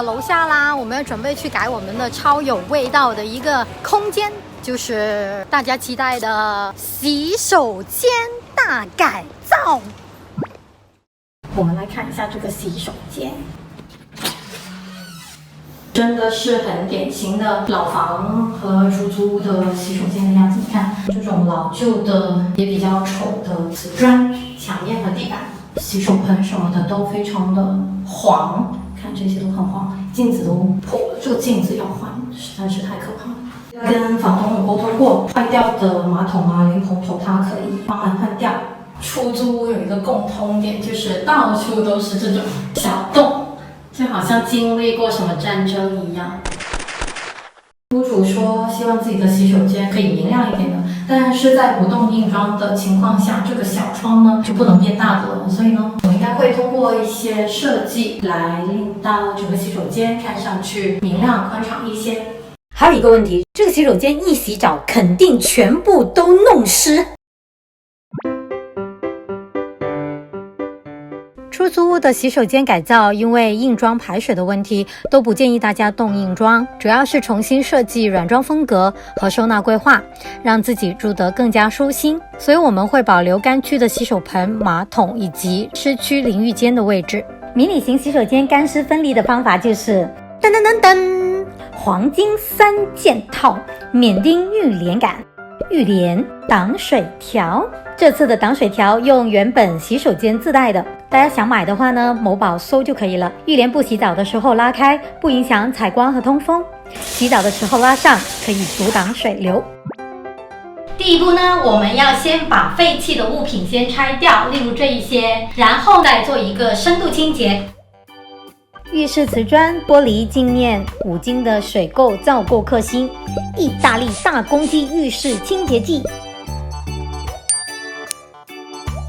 个楼下啦，我们要准备去改我们的超有味道的一个空间，就是大家期待的洗手间大改造。我们来看一下这个洗手间，真的是很典型的老房和出租屋的洗手间的样子。你看这种老旧的也比较丑的瓷砖墙面和地板，洗手盆什么的都非常的黄，看这些都很黄，镜子都破了，这个镜子要换，实在是太可怕了。跟房东有沟通过，坏掉的马桶啊、莲蓬头它可以帮忙换掉。出租屋有一个共通点，就是到处都是这种小洞，就好像经历过什么战争一样。屋主说希望自己的洗手间可以明亮一点的，但是在不动硬装的情况下，这个小窗呢就不能变大的了，所以呢，我应该会通过一些设计来令到整个洗手间看上去明亮宽敞一些。还有一个问题，这个洗手间一洗澡肯定全部都弄湿。出租屋的洗手间改造，因为硬装排水的问题，都不建议大家动硬装，主要是重新设计软装风格和收纳规划，让自己住得更加舒心。所以我们会保留干区的洗手盆、马桶以及湿区淋浴间的位置。迷你型洗手间干湿分离的方法就是噔噔噔噔，黄金3件套，免钉浴帘杆、浴帘、挡水条。这次的挡水条用原本洗手间自带的，大家想买的话呢，某宝搜就可以了。浴帘布洗澡的时候拉开，不影响采光和通风；洗澡的时候拉上，可以阻挡水流。第一步呢，我们要先把废弃的物品先拆掉，例如这一些，然后再做一个深度清洁。浴室瓷砖、玻璃镜面5斤的水垢皂垢克星，意大利大公鸡浴室清洁剂。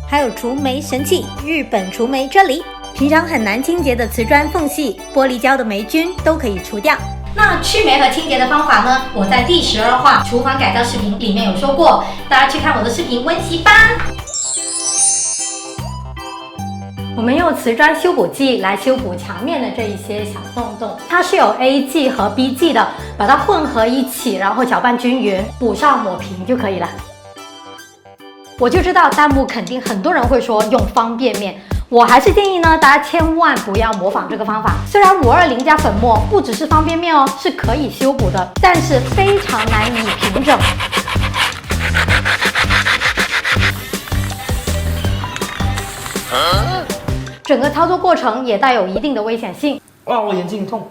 还有除霉神器日本除霉啫喱，平常很难清洁的瓷砖缝隙、玻璃胶的霉菌都可以除掉。那去霉和清洁的方法呢？我在第12话厨房改造视频里面有说过，大家去看我的视频温习吧。我们用瓷砖修补剂来修补墙面的这一些小洞洞，它是有 A 剂和 B 剂的，把它混合一起，然后搅拌均匀，补上抹平就可以了。我就知道弹幕肯定很多人会说用方便面，我还是建议呢，大家千万不要模仿这个方法。虽然520加粉末不只是方便面哦，是可以修补的，但是非常难以平整。整个操作过程也带有一定的危险性。哇，我眼睛痛。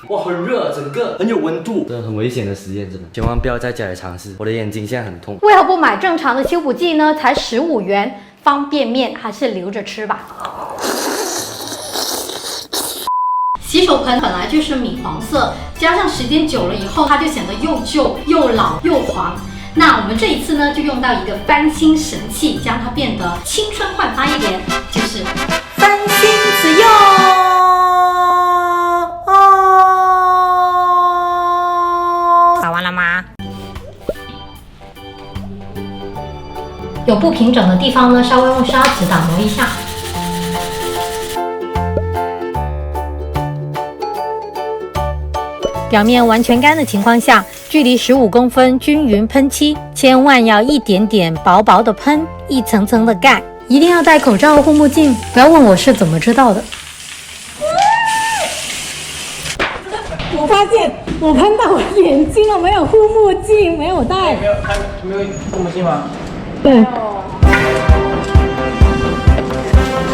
哇，很热，整个很有温度，真的很危险的实验，真的，千万不要在家里尝试。我的眼睛现在很痛。为何不买正常的修补剂呢？才15元，方便面还是留着吃吧。洗手盆本来就是米黄色，加上时间久了以后，它就显得又旧又老又黄。那我们这一次呢，就用到一个翻新神器，将它变得青春焕发一点，就是翻新此用。打完了吗？有不平整的地方呢，稍微用砂纸打磨一下。表面完全干的情况下，距离15公分均匀喷漆，千万要一点点薄薄的喷，一层层的盖。一定要戴口罩、护目镜，不要问我是怎么知道的。我发现我喷到我眼睛了，没有护目镜，没有戴。没有护目镜吗？对。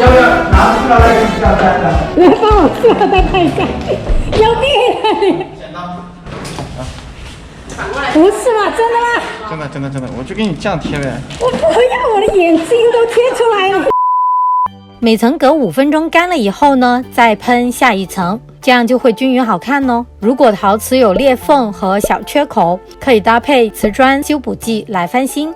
要不要拿塑料袋跟塑料袋的？来帮我塑料袋戴一下，有病啊你！不是嘛？真的吗？真的，我就给你这样贴呗。我不要，我的眼睛都贴出来了。每层隔5分钟干了以后呢，再喷下一层，这样就会均匀好看哦。如果陶瓷有裂缝和小缺口，可以搭配瓷砖修补剂来翻新。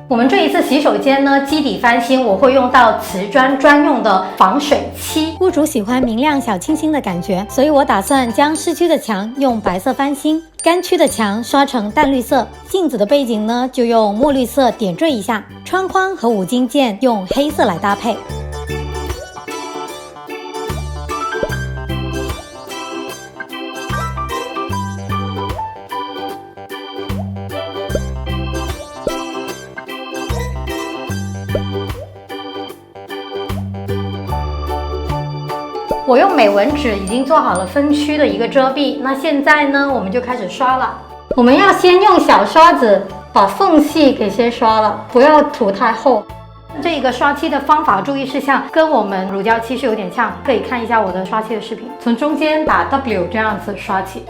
我们这一次洗手间呢，基底翻新，我会用到瓷砖专用的防水漆。屋主喜欢明亮小清新的感觉，所以我打算将市区的墙用白色翻新，干区的墙刷成淡绿色，镜子的背景呢就用墨绿色点缀一下，窗框和五金件用黑色来搭配。我用美纹纸已经做好了分区的一个遮蔽，那现在呢，我们就开始刷了。我们要先用小刷子把缝隙给先刷了，不要涂太厚。这个刷漆的方法注意事项跟我们乳胶漆是有点像，可以看一下我的刷漆的视频。从中间打 W 这样子刷起。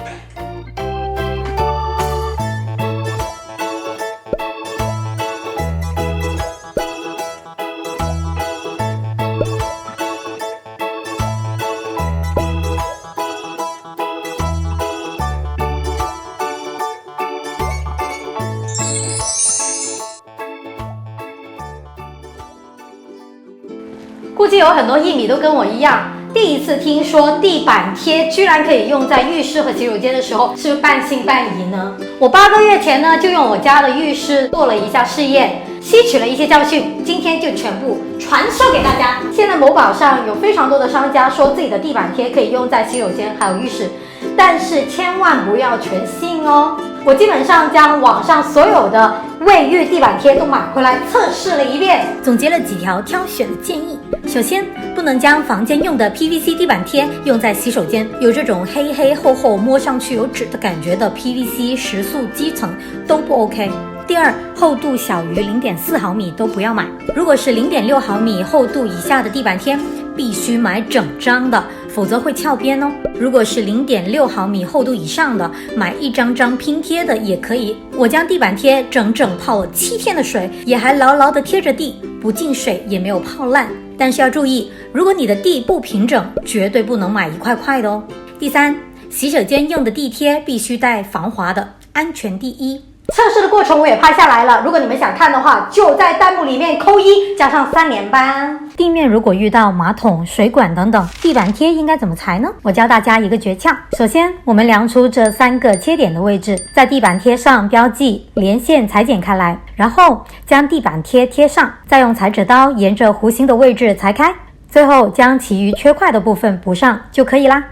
估计有很多艺迷都跟我一样，第一次听说地板贴居然可以用在浴室和洗手间的时候，是不是半信半疑呢？我8个月前呢，就用我家的浴室做了一下试验，吸取了一些教训，今天就全部传授给大家。现在某宝上有非常多的商家说自己的地板贴可以用在洗手间还有浴室，但是千万不要全信哦。我基本上将网上所有的卫浴地板贴都买回来测试了一遍，总结了几条挑选的建议。首先，不能将房间用的 PVC 地板贴用在洗手间，有这种黑黑厚厚摸上去有纸的感觉的 PVC 食塑基层都不 OK。第二，厚度小于0.4毫米都不要买，如果是0.6毫米厚度以下的地板贴，必须买整张的，否则会翘边哦。如果是0.6毫米厚度以上的，买一张张拼贴的也可以。我将地板贴整整泡了7天的水，也还牢牢地贴着地，不进水也没有泡烂。但是要注意，如果你的地不平整，绝对不能买一块块的哦。第三，洗手间用的地贴必须带防滑的，安全第一。测试的过程我也拍下来了，如果你们想看的话，就在弹幕里面扣1加上3连扳。地面如果遇到马桶、水管等等，地板贴应该怎么裁呢？我教大家一个诀窍。首先，我们量出这3个切点的位置，在地板贴上标记连线裁剪开来，然后将地板贴贴上，再用裁纸刀沿着弧形的位置裁开，最后将其余缺块的部分补上就可以啦。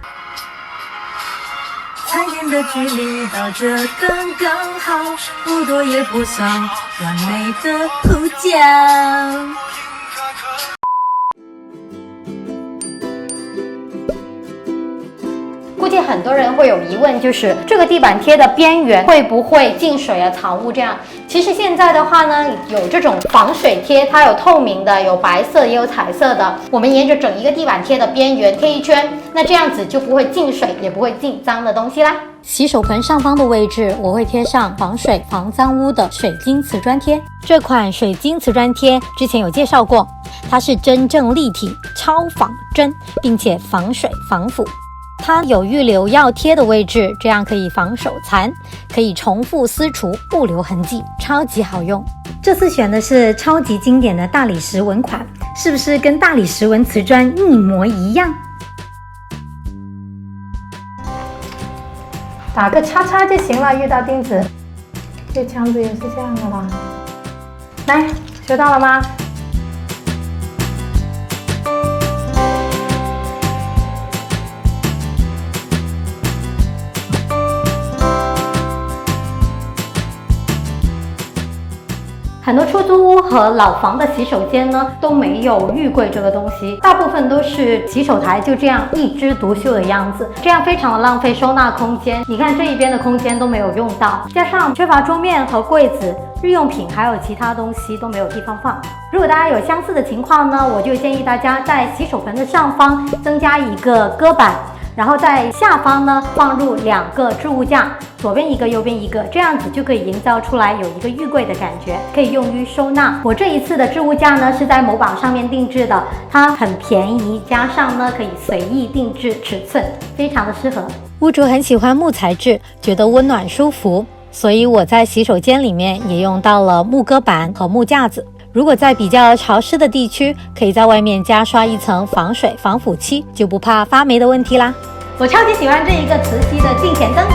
裁剪的距离到这刚刚好，不多也不少，完美的弧角。估计很多人会有疑问，就是这个地板贴的边缘会不会进水啊、藏污这样？其实现在的话呢，有这种防水贴，它有透明的，有白色也有彩色的。我们沿着整一个地板贴的边缘贴一圈，那这样子就不会进水，也不会进脏的东西啦。洗手盆上方的位置，我会贴上防水防脏污的水晶瓷砖贴。这款水晶瓷砖贴之前有介绍过，它是真正立体、超仿真，并且防水防腐。它有预留要贴的位置，这样可以防手残，可以重复撕除，不留痕迹，超级好用。这次选的是超级经典的大理石纹款，是不是跟大理石纹瓷砖一模一样？打个叉叉就行了，遇到钉子。这枪子也是这样的吧？来，学到了吗？很多出租屋和老房的洗手间呢都没有浴柜这个东西，大部分都是洗手台就这样一枝独秀的样子，这样非常的浪费收纳空间。你看这一边的空间都没有用到，加上缺乏桌面和柜子，日用品还有其他东西都没有地方放。如果大家有相似的情况呢，我就建议大家在洗手盆的上方增加一个搁板，然后在下方呢放入2个置物架，左边一个右边一个，这样子就可以营造出来有一个浴柜的感觉，可以用于收纳。我这一次的置物架呢是在某宝上面定制的，它很便宜，加上呢可以随意定制尺寸，非常的适合。屋主很喜欢木材质，觉得温暖舒服，所以我在洗手间里面也用到了木搁板和木架子。如果在比较潮湿的地区，可以在外面加刷一层防水防腐漆，就不怕发霉的问题啦。我超级喜欢这一个磁吸的镜前灯。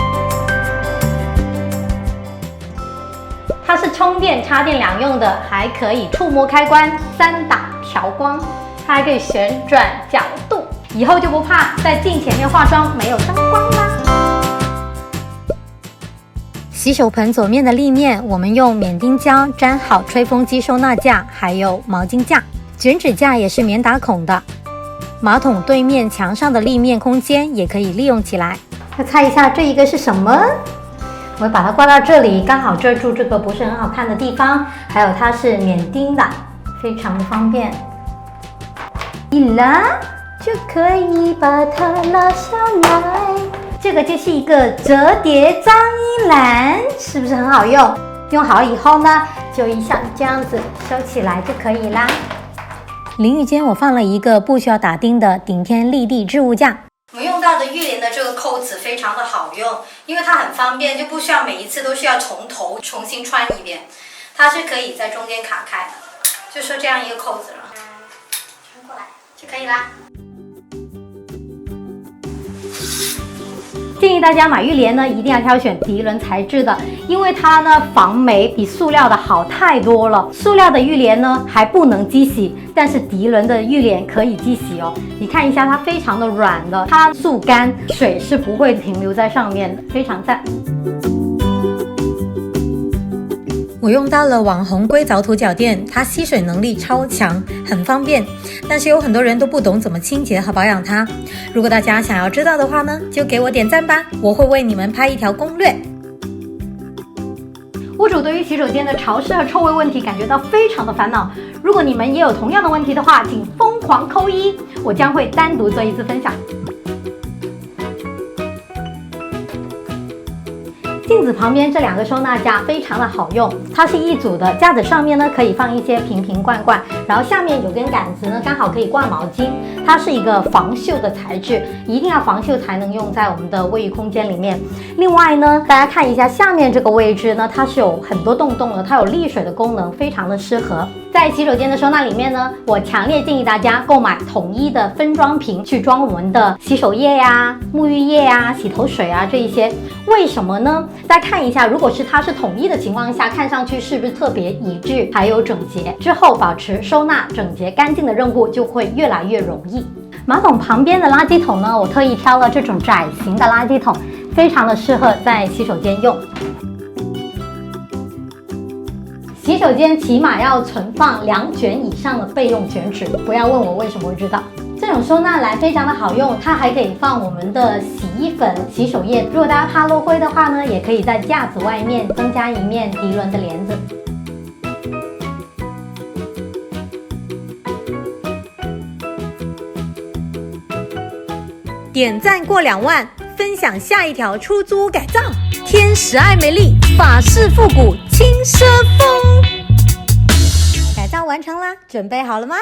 是充电、插电两用的，还可以触摸开关、3档调光，它还可以旋转角度，以后就不怕在镜前面化妆没有灯光啦。洗手盆左面的立面，我们用免丁胶粘好吹风机收纳架，还有毛巾架，卷纸架也是免打孔的。马桶对面墙上的立面空间也可以利用起来。要猜一下这一个是什么？我会把它挂到这里，刚好遮住这个不是很好看的地方。还有它是免钉的，非常的方便，一拉就可以把它拉下来。这个就是一个折叠脏衣篮，是不是很好用？用好以后呢，就像这样子收起来就可以啦。淋浴间我放了一个不需要打钉的顶天立地置物架。我们用到的浴帘的这个扣子非常的好用，因为它很方便，就不需要每一次都需要从头重新穿一遍，它是可以在中间卡开的，就说这样一个扣子了，穿过来就可以啦。建议大家买浴帘呢，一定要挑选涤纶材质的，因为它呢防霉比塑料的好太多了。塑料的浴帘呢还不能机洗，但是涤纶的浴帘可以机洗哦。你看一下，它非常的软的，它速干，水是不会停留在上面的，非常赞。我用到了网红硅藻土脚垫，它吸水能力超强，很方便。但是有很多人都不懂怎么清洁和保养它。如果大家想要知道的话呢，就给我点赞吧，我会为你们拍一条攻略。屋主对于洗手间的潮湿和臭味问题感觉到非常的烦恼。如果你们也有同样的问题的话，请疯狂扣1，我将会单独做一次分享。镜子旁边这2个收纳架非常的好用，它是一组的，架子上面呢可以放一些瓶瓶罐罐，然后下面有根杆子呢，刚好可以挂毛巾。它是一个防锈的材质，一定要防锈才能用在我们的卫浴空间里面。另外呢，大家看一下下面这个位置呢，它是有很多洞洞的，它有沥水的功能，非常的适合。在洗手间的收纳里面呢，我强烈建议大家购买统一的分装瓶去装我们的洗手液呀、沐浴液呀、洗头水啊这一些。为什么呢？大家看一下，如果是它是统一的情况下，看上去是不是特别一致还有整洁？之后保持收纳整洁干净的任务就会越来越容易。马桶旁边的垃圾桶呢，我特意挑了这种窄型的垃圾桶，非常的适合在洗手间用。洗手间起码要存放2卷以上的备用卷纸，不要问我为什么会知道。这种收纳篮非常的好用，它还可以放我们的洗衣粉、洗手液。如果大家怕落灰的话呢，也可以在架子外面增加一面涤纶的帘子。点赞过2万，分享下一条出租改造。天使爱美丽，法式复古轻奢风。改造完成啦，准备好了吗？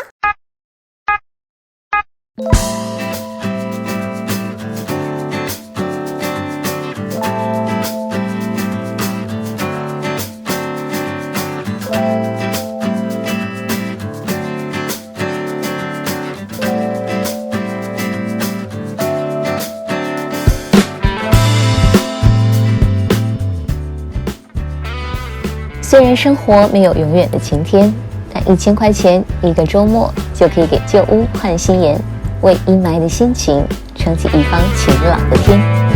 虽然生活没有永远的晴天，但1000块钱1个周末就可以给旧屋换新颜，为阴霾的心情撑起一方晴朗的天。